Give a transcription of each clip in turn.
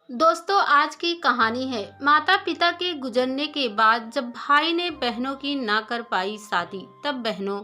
दोस्तों, आज की कहानी है माता पिता के गुजरने के बाद जब भाई ने बहनों की ना कर पाई शादी। तब बहनों,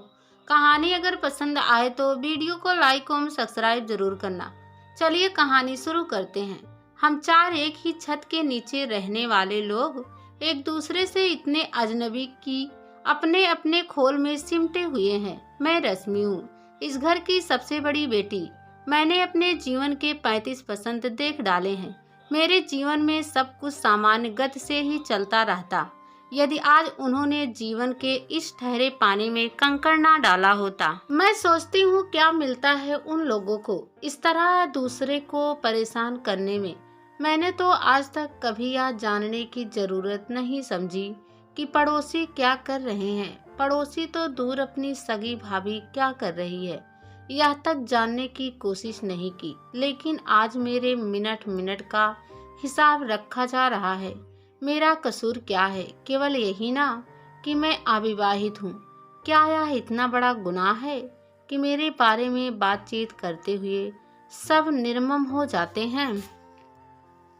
कहानी अगर पसंद आए तो वीडियो को लाइक और सब्सक्राइब जरूर करना। चलिए कहानी शुरू करते हैं। हम चार एक ही छत के नीचे रहने वाले लोग एक दूसरे से इतने अजनबी की अपने अपने खोल में सिमटे हुए हैं। मैं रश्मि हूँ, इस घर की सबसे बड़ी बेटी। मैंने अपने जीवन के 35 पसंद देख डाले हैं। मेरे जीवन में सब कुछ सामान्य गति से ही चलता रहता, यदि आज उन्होंने जीवन के इस ठहरे पानी में कंकड़ ना डाला होता। मैं सोचती हूँ क्या मिलता है उन लोगों को इस तरह दूसरे को परेशान करने में। मैंने तो आज तक कभी यह जानने की जरूरत नहीं समझी कि पड़ोसी क्या कर रहे हैं। पड़ोसी तो दूर अपनी सगी भाभी क्या कर रही है यह तक जानने की कोशिश नहीं की। लेकिन आज मेरे मिनट मिनट का हिसाब रखा जा रहा है। मेरा कसूर क्या है? केवल यही ना कि मैं अविवाहित हूँ। क्या यह इतना बड़ा गुनाह है कि मेरे बारे में बातचीत करते हुए सब निर्मम हो जाते हैं?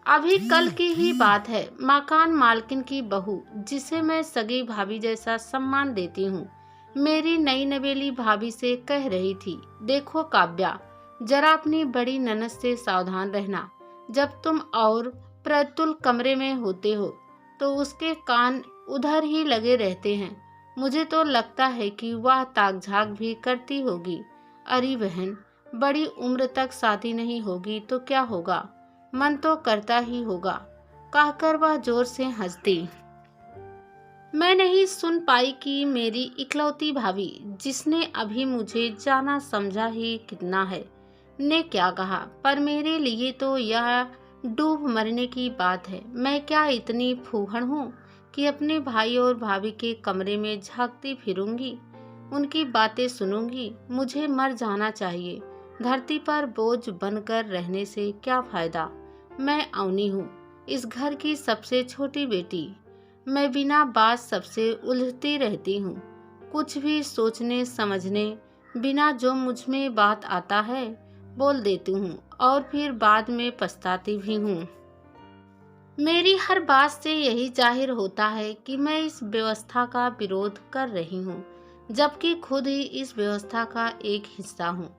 अभी कल की ही बात है। मकान मालकिन की बहू, जिसे मैं सगी भाभी जैसा सम्मान देती हूँ, मेरी नई नवेली भाभी से कह रही थी, देखो काव्या, जरा अपनी बड़ी ननद से सावधान रहना। जब तुम और प्रतुल कमरे में होते हो तो उसके कान उधर ही लगे रहते हैं। मुझे तो लगता है कि वह ताक झाक भी करती होगी। अरे बहन, बड़ी उम्र तक शादी नहीं होगी तो क्या होगा, मन तो करता ही होगा, कहकर वह जोर से हंसती। मैं नहीं सुन पाई कि मेरी इकलौती भाभी, जिसने अभी मुझे जाना समझा ही कितना है, ने क्या कहा। पर मेरे लिए तो यह डूब मरने की बात है। मैं क्या इतनी फूहड़ हूँ कि अपने भाई और भाभी के कमरे में झांकती फिरूंगी, उनकी बातें सुनूंगी? मुझे मर जाना चाहिए। धरती पर बोझ बनकर रहने से क्या फायदा। मैं अवनी हूँ, इस घर की सबसे छोटी बेटी। मैं बिना बात सबसे उलझती रहती हूँ, कुछ भी सोचने समझने बिना। जो मुझ में बात आता है बोल देती हूँ और फिर बाद में पछताती भी हूँ। मेरी हर बात से यही जाहिर होता है कि मैं इस व्यवस्था का विरोध कर रही हूँ, जबकि खुद ही इस व्यवस्था का एक हिस्सा हूँ।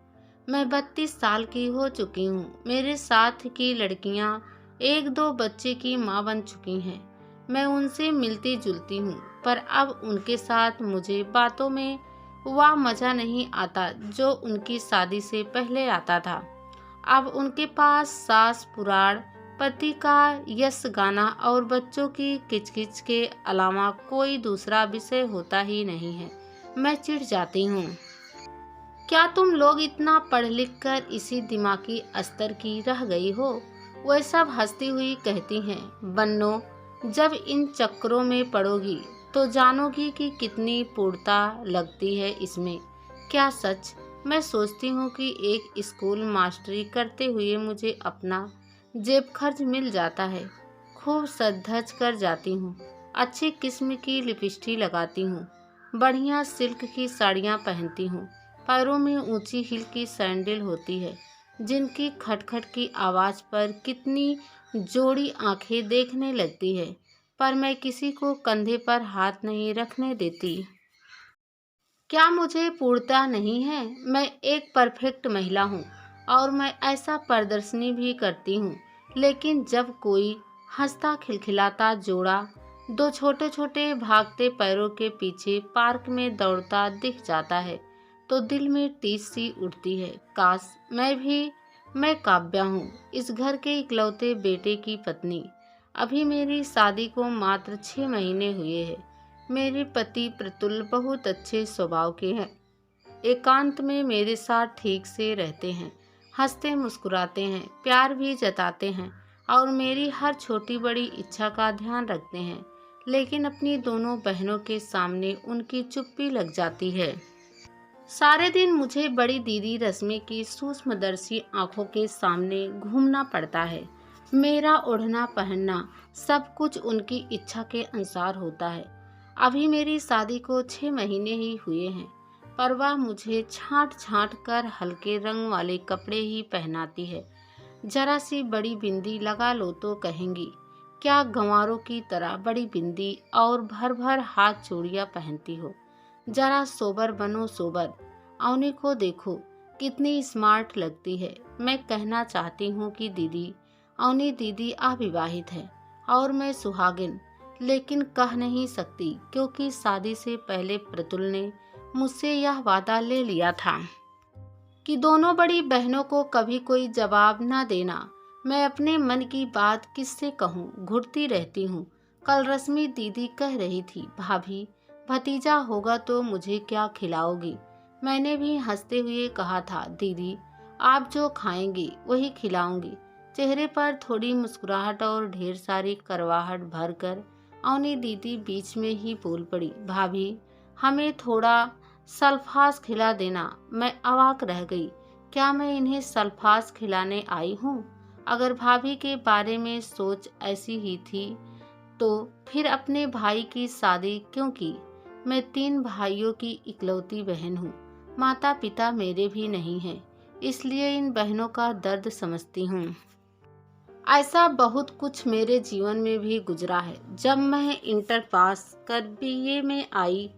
मैं 32 साल की हो चुकी हूँ। मेरे साथ की लड़कियाँ एक दो बच्चे की माँ बन चुकी हैं। मैं उनसे मिलती जुलती हूँ, पर अब उनके साथ मुझे बातों में वह मज़ा नहीं आता जो उनकी शादी से पहले आता था। अब उनके पास सास पुराण, पति का यश गाना और बच्चों की किचकिच के अलावा कोई दूसरा विषय होता ही नहीं है। मैं चिढ़ जाती हूँ। क्या तुम लोग इतना पढ़ लिख कर इसी दिमागी स्तर की रह गई हो? वह सब हंसती हुई कहती हैं, बन्नो, जब इन चक्करों में पड़ोगी तो जानोगी कि कितनी पूर्णता लगती है इसमें। क्या सच? मैं सोचती हूँ कि एक स्कूल मास्टरी करते हुए मुझे अपना जेब खर्च मिल जाता है। खूब सज धज कर जाती हूँ, अच्छी किस्म की लिपस्टिक लगाती हूँ, बढ़िया सिल्क की साड़ियाँ पहनती हूँ, पैरों में ऊंची हील की सैंडल होती है, जिनकी खटखट की आवाज़ पर कितनी जोड़ी आंखें देखने लगती है। पर मैं किसी को कंधे पर हाथ नहीं रखने देती। क्या मुझे पूर्णता नहीं है? मैं एक परफेक्ट महिला हूँ और मैं ऐसा प्रदर्शनी भी करती हूँ। लेकिन जब कोई हंसता खिलखिलाता जोड़ा दो छोटे छोटे भागते पैरों के पीछे पार्क में दौड़ता दिख जाता है तो दिल में टीस सी उठती है। काश मैं काव्या हूँ, इस घर के इकलौते बेटे की पत्नी। अभी मेरी शादी को मात्र 6 महीने हुए हैं। मेरे पति प्रतुल बहुत अच्छे स्वभाव के हैं। एकांत में मेरे साथ ठीक से रहते हैं, हंसते मुस्कुराते हैं, प्यार भी जताते हैं और मेरी हर छोटी बड़ी इच्छा का ध्यान रखते हैं। लेकिन अपनी दोनों बहनों के सामने उनकी चुप्पी लग जाती है। सारे दिन मुझे बड़ी दीदी रश्मि की सूक्ष्मदर्शी आंखों के सामने घूमना पड़ता है। मेरा ओढ़ना पहनना सब कुछ उनकी इच्छा के अनुसार होता है। अभी मेरी शादी को 6 महीने ही हुए हैं, पर वह मुझे छांट छांट कर हल्के रंग वाले कपड़े ही पहनाती है। जरा सी बड़ी बिंदी लगा लो तो कहेंगी क्या गंवारों की तरह बड़ी बिंदी और भर भर हाथ चूड़ियां पहनती हो। जरा सोबर बनो सोबर। अवनी को देखो कितनी स्मार्ट लगती है। मैं कहना चाहती हूँ कि दीदी, अवनी दीदी अविवाहित है और मैं सुहागिन, लेकिन कह नहीं सकती क्योंकि शादी से पहले प्रतुल ने मुझसे यह वादा ले लिया था कि दोनों बड़ी बहनों को कभी कोई जवाब न देना। मैं अपने मन की बात किससे कहूँ, घुटती रहती हूँ। कल रश्मि दीदी कह रही थी, भाभी भतीजा होगा तो मुझे क्या खिलाओगी। मैंने भी हंसते हुए कहा था, दीदी आप जो खाएंगी वही खिलाऊंगी। चेहरे पर थोड़ी मुस्कुराहट और ढेर सारी करवाहट भरकर अवनी दीदी बीच में ही बोल पड़ी, भाभी हमें थोड़ा सल्फास खिला देना। मैं अवाक रह गई। क्या मैं इन्हें सल्फास खिलाने आई हूँ? अगर भाभी के बारे में सोच ऐसी ही थी तो फिर अपने भाई की शादी क्यों की? मैं 3 भाइयों की इकलौती बहन हूँ। माता पिता मेरे भी नहीं हैं, इसलिए इन बहनों का दर्द समझती हूँ। ऐसा बहुत कुछ मेरे जीवन में भी गुजरा है। जब मैं इंटर पास कर बीए में आई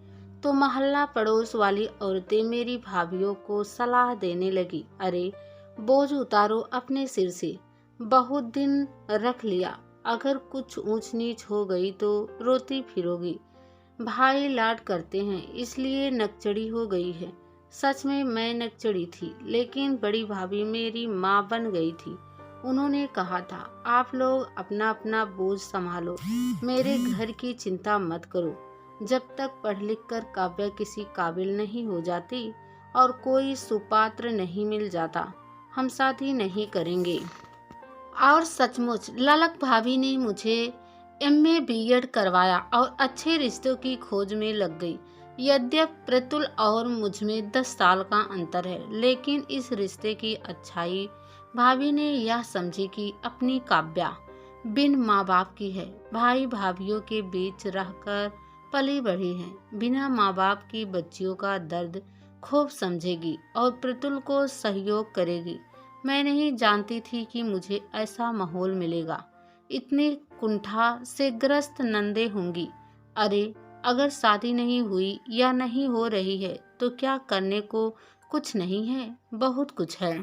तो मोहल्ला पड़ोस वाली औरतें मेरी भाभीियों को सलाह देने लगी, अरे बोझ उतारो अपने सिर से, बहुत दिन रख लिया, अगर कुछ ऊंच नीच हो गई तो रोती फिरोगी। भाई लाड करते हैं इसलिए नकचड़ी हो गई है। सच में मैं नकचड़ी थी, लेकिन बड़ी भाभी मेरी माँ बन गई थी। उन्होंने कहा था, आप लोग अपना अपना बोझ संभालो, मेरे घर की चिंता मत करो। जब तक पढ़ लिख कर काव्या किसी काबिल नहीं हो जाती और कोई सुपात्र नहीं मिल जाता, हम शादी नहीं करेंगे। और सचमुच ललक भाभी ने मुझे एमए बीएड करवाया और अच्छे रिश्तों की खोज में लग गई। यद्यपि प्रतुल और मुझ में 10 साल का अंतर है, लेकिन इस रिश्ते की अच्छाई भाभी ने यह समझी कि अपनी काव्या बिन माँ बाप की है, भाई भाभीियों के बीच रहकर पली बढ़ी है, बिना माँ बाप की बच्चियों का दर्द खूब समझेगी और प्रतुल को सहयोग करेगी। मैं नहीं जानती थी कि मुझे ऐसा माहौल मिलेगा। इतनी कुंठा से ग्रस्त नंदे होंगी। अरे अगर शादी नहीं हुई या नहीं हो रही है तो क्या करने को कुछ नहीं है? बहुत कुछ है।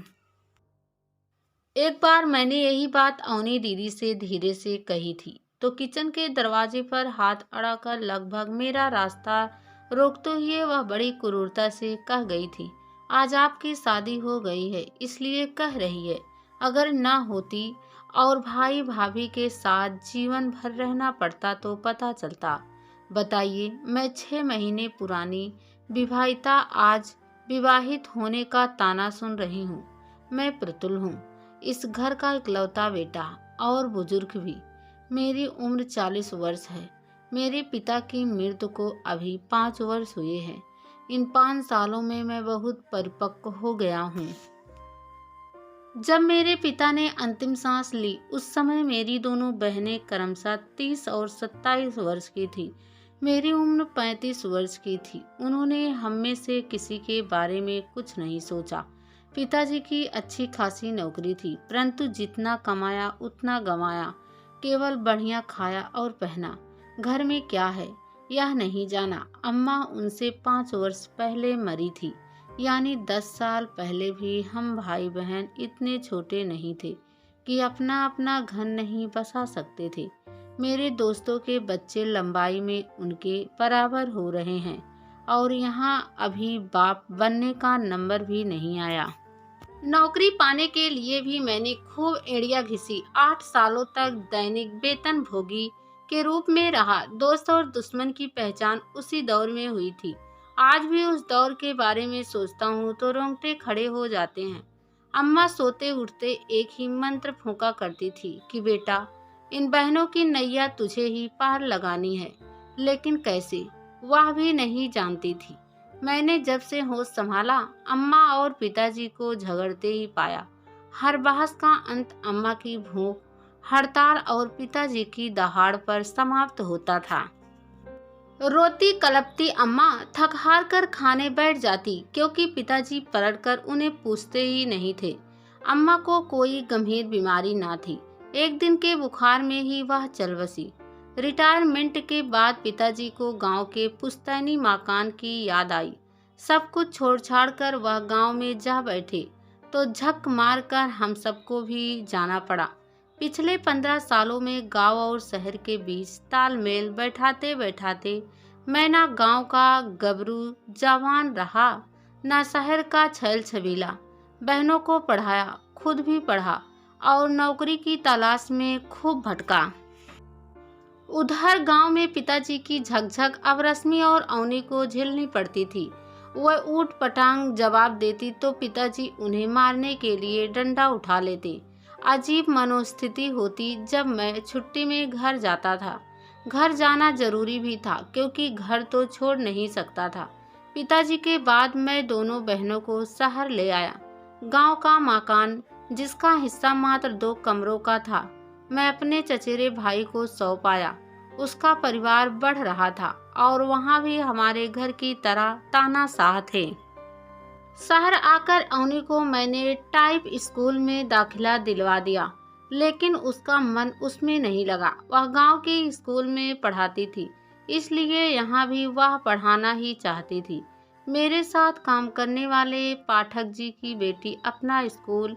एक बार मैंने यही बात अवनी दीदी से धीरे से कही थी तो किचन के दरवाजे पर हाथ अड़ाकर लगभग मेरा रास्ता रोकते हुए वह बड़ी क्रूरता से कह गई थी, आज आपकी शादी हो गई है इसलिए कह रही है, अगर ना होती और भाई भाभी के साथ जीवन भर रहना पड़ता तो पता चलता। बताइए, मैं 6 महीने पुरानी विवाहिता आज विवाहित होने का ताना सुन रही हूँ। मैं प्रतुल हूँ, इस घर का इकलौता बेटा और बुजुर्ग भी। मेरी उम्र 40 वर्ष है। मेरे पिता की मृत्यु को अभी 5 वर्ष हुए हैं। इन 5 सालों में मैं बहुत परिपक्व हो गया हूँ। जब मेरे पिता ने अंतिम सांस ली उस समय मेरी दोनों बहनें क्रमशः 30 और 27 वर्ष की थी। मेरी उम्र 35 वर्ष की थी। उन्होंने हम में से किसी के बारे में कुछ नहीं सोचा। पिताजी की अच्छी खासी नौकरी थी, परंतु जितना कमाया उतना गंवाया, केवल बढ़िया खाया और पहना। घर में क्या है यह नहीं जाना। अम्मा उनसे 5 वर्ष पहले मरी थी, यानी 10 साल पहले भी हम भाई बहन इतने छोटे नहीं थे कि अपना अपना घर नहीं बसा सकते थे। मेरे दोस्तों के बच्चे लंबाई में उनके बराबर हो रहे हैं और यहाँ अभी बाप बनने का नंबर भी नहीं आया। नौकरी पाने के लिए भी मैंने खूब एड़िया घिसी। 8 सालों तक दैनिक वेतन भोगी के रूप में रहा। दोस्त और दुश्मन की पहचान उसी दौर में हुई थी। आज भी उस दौर के बारे में सोचता हूँ तो रोंगटे खड़े हो जाते हैं। अम्मा सोते उठते एक ही मंत्र फूंका करती थी कि बेटा, इन बहनों की नैया तुझे ही पार लगानी है। लेकिन कैसे, वह भी नहीं जानती थी। मैंने जब से होश संभाला अम्मा और पिताजी को झगड़ते ही पाया। हर बहस का अंत अम्मा की भूख हड़ताल और पिताजी की दहाड़ पर समाप्त होता था। रोती कलपती अम्मा थक हार कर खाने बैठ जाती क्योंकि पिताजी पलटकर उन्हें पूछते ही नहीं थे। अम्मा को कोई गंभीर बीमारी ना थी। एक दिन के बुखार में ही वह चल बसी। रिटायरमेंट के बाद पिताजी को गांव के पुश्तैनी मकान की याद आई। सब कुछ छोड़ छाड़ कर वह गांव में जा बैठे तो झक मार कर हम सबको भी जाना पड़ा। पिछले 15 सालों में गांव और शहर के बीच तालमेल बैठाते बैठाते मैं ना गांव का गबरू जवान रहा, ना शहर का छैल छबीला। बहनों को पढ़ाया, खुद भी पढ़ा और नौकरी की तलाश में खूब भटका। उधर गांव में पिताजी की झकझक अब रश्मि और अवनी को झेलनी पड़ती थी। वह ऊट पटांग जवाब देती तो पिताजी उन्हें मारने के लिए डंडा उठा लेते। अजीब मनोस्थिति होती जब मैं छुट्टी में घर जाता था। घर जाना जरूरी भी था क्योंकि घर तो छोड़ नहीं सकता था। पिताजी के बाद मैं दोनों बहनों को शहर ले आया। गांव का मकान, जिसका हिस्सा मात्र 2 कमरों का था, मैं अपने चचेरे भाई को सौंप आया। उसका परिवार बढ़ रहा था और वहाँ भी हमारे घर की तरह तानाशाह थे। शहर आकर अवनी को मैंने टाइप स्कूल में दाखिला दिलवा दिया, लेकिन उसका मन उसमें नहीं लगा। वह गांव के स्कूल में पढ़ाती थी, इसलिए यहाँ भी वह पढ़ाना ही चाहती थी। मेरे साथ काम करने वाले पाठक जी की बेटी अपना स्कूल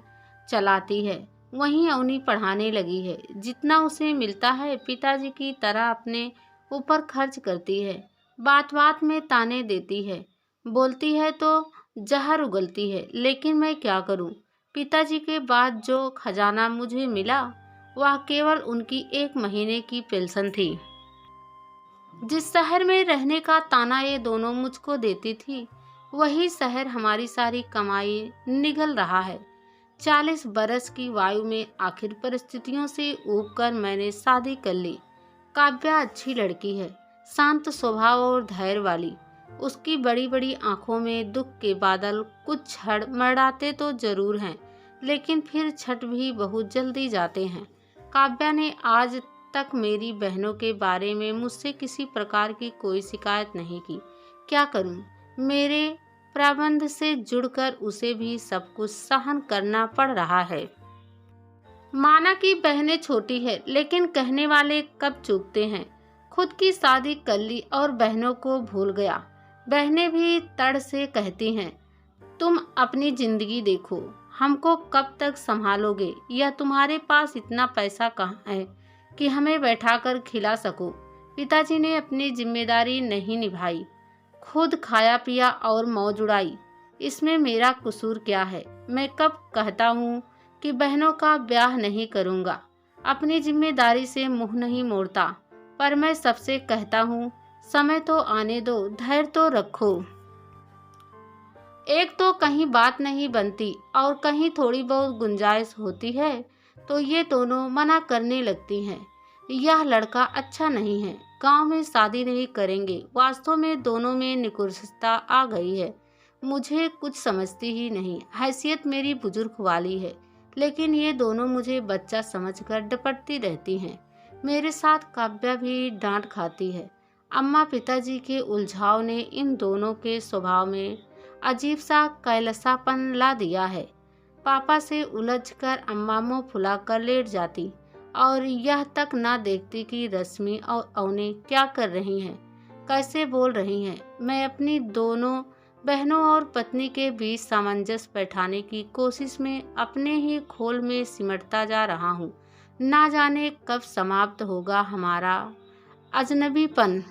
चलाती है, वहीं अवनी पढ़ाने लगी है। जितना उसे मिलता है पिताजी की तरह अपने ऊपर खर्च करती है। बात बात में ताने देती है, बोलती है तो जहर उगलती है। लेकिन मैं क्या करूं? पिताजी के बाद जो खजाना मुझे मिला वह केवल उनकी 1 महीने की पेंशन थी। जिस शहर में रहने का ताना ये दोनों मुझको देती थी, वही शहर हमारी सारी कमाई निगल रहा है। 40 बरस की वायु में आखिर परिस्थितियों से ऊब कर मैंने शादी कर ली। काव्या अच्छी लड़की है, शांत स्वभाव और धैर्य वाली। उसकी बड़ी बड़ी आंखों में दुख के बादल कुछ क्षण मर्डाते तो जरूर हैं, लेकिन फिर छट भी बहुत जल्दी जाते हैं। काव्या ने आज तक मेरी बहनों के बारे में मुझसे किसी प्रकार की कोई शिकायत नहीं की। क्या करूं? मेरे प्रबंध से जुड़कर उसे भी सब कुछ सहन करना पड़ रहा है। माना कि बहनें छोटी है, लेकिन कहने वाले कब चूकते हैं। खुद की शादी कर ली और बहनों को भूल गया। बहनें भी तड़ से कहती हैं, तुम अपनी जिंदगी देखो, हमको कब तक संभालोगे, या तुम्हारे पास इतना पैसा कहाँ है कि हमें बैठाकर खिला सको। पिताजी ने अपनी जिम्मेदारी नहीं निभाई, खुद खाया पिया और मौज उड़ाई। इसमें मेरा कसूर क्या है? मैं कब कहता हूँ कि बहनों का ब्याह नहीं करूँगा, अपनी जिम्मेदारी से मुंह नहीं मोड़ता, पर मैं सबसे कहता हूँ समय तो आने दो, धैर्य तो रखो। एक तो कहीं बात नहीं बनती और कहीं थोड़ी बहुत गुंजाइश होती है तो ये दोनों मना करने लगती हैं। यह लड़का अच्छा नहीं है, गांव में शादी नहीं करेंगे। वास्तव में दोनों में निकुंजता आ गई है। मुझे कुछ समझती ही नहीं। हैसियत मेरी बुजुर्ग वाली है, लेकिन ये दोनों मुझे बच्चा समझकर डपटती रहती हैं। मेरे साथ काव्या भी डांट खाती है। अम्मा पिताजी के उलझाव ने इन दोनों के स्वभाव में अजीब सा कैलसापन ला दिया है। पापा से उलझकर अम्मा मुंह फुलाकर लेट जाती और यह तक ना देखती कि रश्मि और अवनी क्या कर रही हैं, कैसे बोल रही हैं। मैं अपनी दोनों बहनों और पत्नी के बीच सामंजस्य बैठाने की कोशिश में अपने ही खोल में सिमटता जा रहा हूँ। ना जाने कब समाप्त होगा हमारा अजनबीपन।